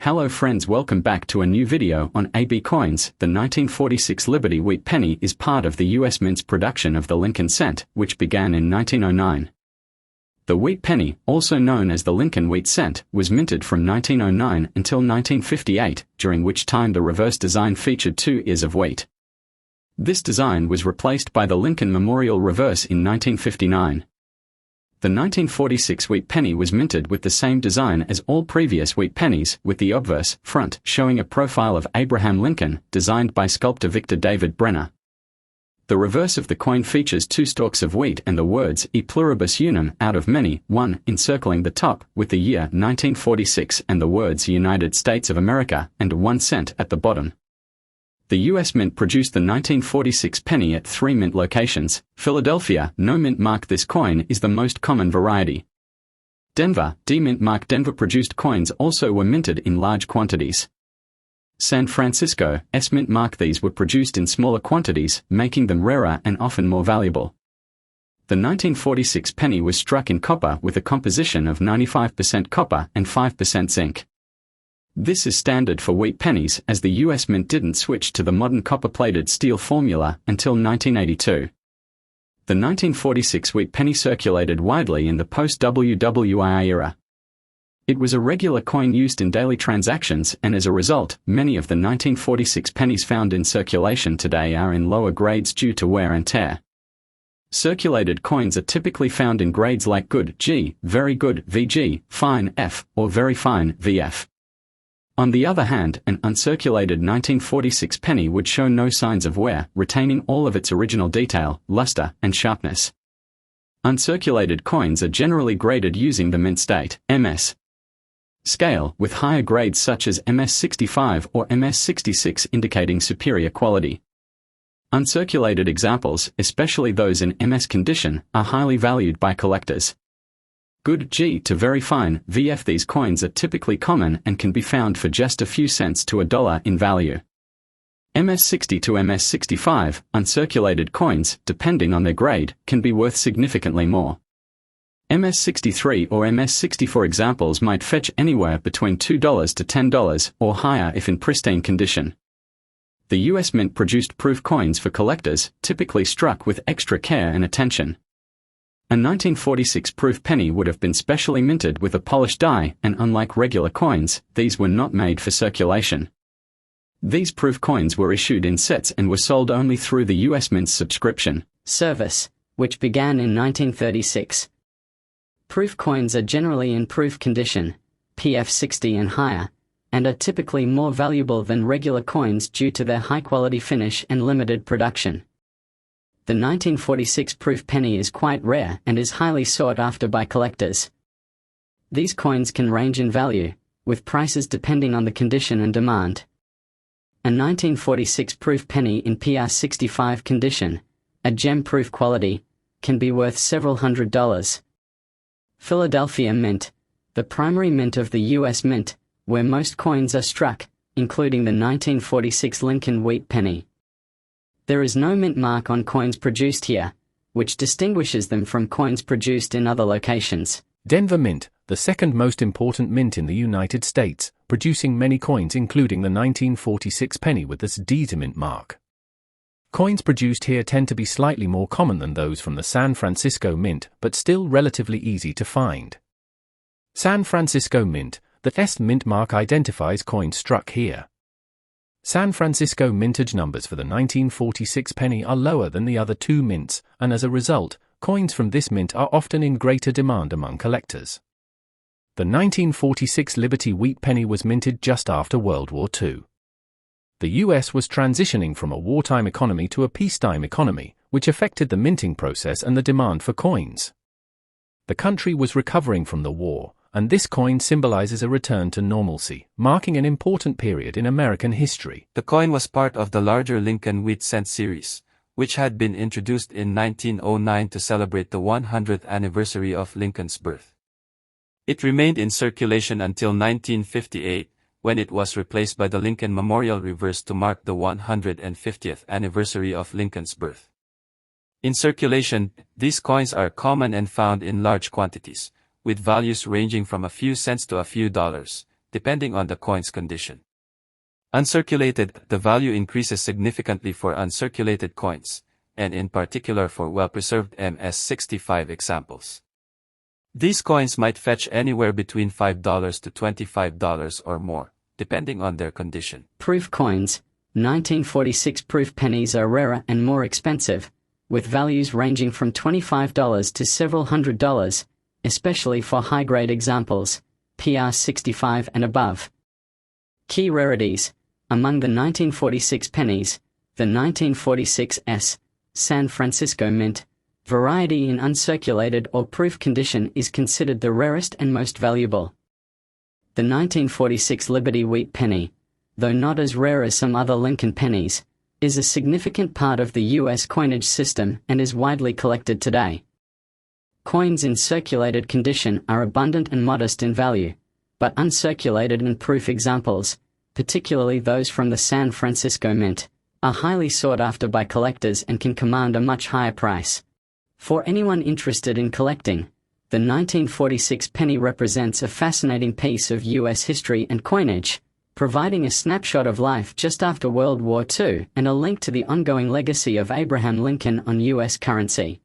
Hello friends, welcome back to a new video on AB coins. The 1946 Liberty Wheat penny is part of the US Mint's production of the Lincoln cent, which began in 1909. The wheat penny, also known as the Lincoln wheat cent, was minted from 1909 until 1958, during which time the reverse design featured 2 ears of wheat. This design was replaced by the Lincoln Memorial reverse in 1959. The 1946 wheat penny was minted with the same design as all previous wheat pennies, with the obverse front showing a profile of Abraham Lincoln, designed by sculptor Victor David Brenner. The reverse of the coin features 2 stalks of wheat and the words "E pluribus unum" out of many, one encircling the top, with the year 1946 and the words "United States of America" and 1 cent at the bottom. The U.S. Mint produced the 1946 penny at 3 mint locations. Philadelphia, no mint mark. This coin is the most common variety. Denver, D mint mark. Denver produced coins also were minted in large quantities. San Francisco, S mint mark. These were produced in smaller quantities, making them rarer and often more valuable. The 1946 penny was struck in copper with a composition of 95% copper and 5% zinc. This is standard for wheat pennies, as the US Mint didn't switch to the modern copper-plated steel formula until 1982. The 1946 wheat penny circulated widely in the post-WWII era. It was a regular coin used in daily transactions, and as a result, many of the 1946 pennies found in circulation today are in lower grades due to wear and tear. Circulated coins are typically found in grades like good G, very good VG, fine F, or very fine VF. On the other hand, an uncirculated 1946 penny would show no signs of wear, retaining all of its original detail, luster, and sharpness. Uncirculated coins are generally graded using the mint state MS scale, with higher grades such as MS65 or MS66 indicating superior quality. Uncirculated examples, especially those in MS condition, are highly valued by collectors. Good G to very fine VF. These coins are typically common and can be found for just a few cents to $1 in value. MS60 to MS65, uncirculated coins, depending on their grade, can be worth significantly more. MS63 or MS64 examples might fetch anywhere between $2 to $10, or higher if in pristine condition. The US Mint produced proof coins for collectors, typically struck with extra care and attention. A 1946 proof penny would have been specially minted with a polished die, and unlike regular coins, these were not made for circulation. These proof coins were issued in sets and were sold only through the US Mint's subscription service, which began in 1936. Proof coins are generally in proof condition, PF60 and higher, and are typically more valuable than regular coins due to their high-quality finish and limited production. The 1946 proof penny is quite rare and is highly sought after by collectors. These coins can range in value, with prices depending on the condition and demand. A 1946 proof penny in PR65 condition, a gem-proof quality, can be worth several $100s. Philadelphia Mint, the primary mint of the US Mint, where most coins are struck, including the 1946 Lincoln wheat penny. There is no mint mark on coins produced here, which distinguishes them from coins produced in other locations. Denver Mint, the second most important mint in the United States, producing many coins including the 1946 penny with its D to mint mark. Coins produced here tend to be slightly more common than those from the San Francisco Mint, but still relatively easy to find. San Francisco Mint, the S mint mark identifies coins struck here. San Francisco mintage numbers for the 1946 penny are lower than the other 2 mints, and as a result, coins from this mint are often in greater demand among collectors. The 1946 Liberty wheat penny was minted just after World War II. The US was transitioning from a wartime economy to a peacetime economy, which affected the minting process and the demand for coins. The country was recovering from the war, and this coin symbolizes a return to normalcy, marking an important period in American history. The coin was part of the larger Lincoln Wheat Cent series, which had been introduced in 1909 to celebrate the 100th anniversary of Lincoln's birth. It remained in circulation until 1958, when it was replaced by the Lincoln Memorial reverse to mark the 150th anniversary of Lincoln's birth. In circulation, these coins are common and found in large quantities, with values ranging from a few cents to a few dollars, depending on the coin's condition. Uncirculated, the value increases significantly for uncirculated coins, and in particular for well-preserved MS-65 examples. These coins might fetch anywhere between $5 to $25 or more, depending on their condition. Proof coins, 1946 proof pennies are rarer and more expensive, with values ranging from $25 to several $100s, especially for high-grade examples, PR65 and above. Key rarities. Among the 1946 pennies, the 1946 San Francisco Mint variety in uncirculated or proof condition is considered the rarest and most valuable. The 1946 Liberty Wheat penny, though not as rare as some other Lincoln pennies, is a significant part of the U.S. coinage system and is widely collected today. Coins in circulated condition are abundant and modest in value, but uncirculated and proof examples, particularly those from the San Francisco Mint, are highly sought after by collectors and can command a much higher price. For anyone interested in collecting, the 1946 penny represents a fascinating piece of U.S. history and coinage, providing a snapshot of life just after World War II and a link to the ongoing legacy of Abraham Lincoln on U.S. currency.